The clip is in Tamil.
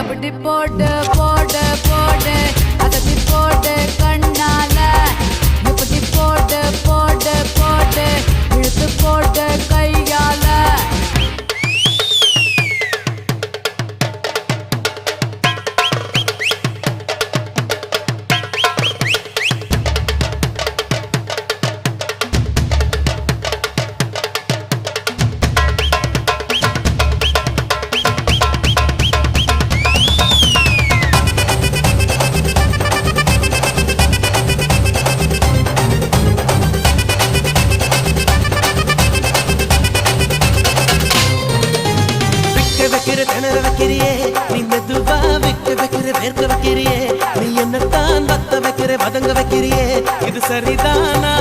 அப்படி போடு போடு போடு அதட்டி போடு கண்ணால இப்படி போடு போடு போடு இழுத்து போடு கையால திணற வைக்கிறியே நீ மெதுவா விட்டு வைக்கிற வேர்க்க வைக்கிறியே நீ என்னத்தான் வத்த வைக்கிற வதங்க வைக்கிறியே இது சரிதானா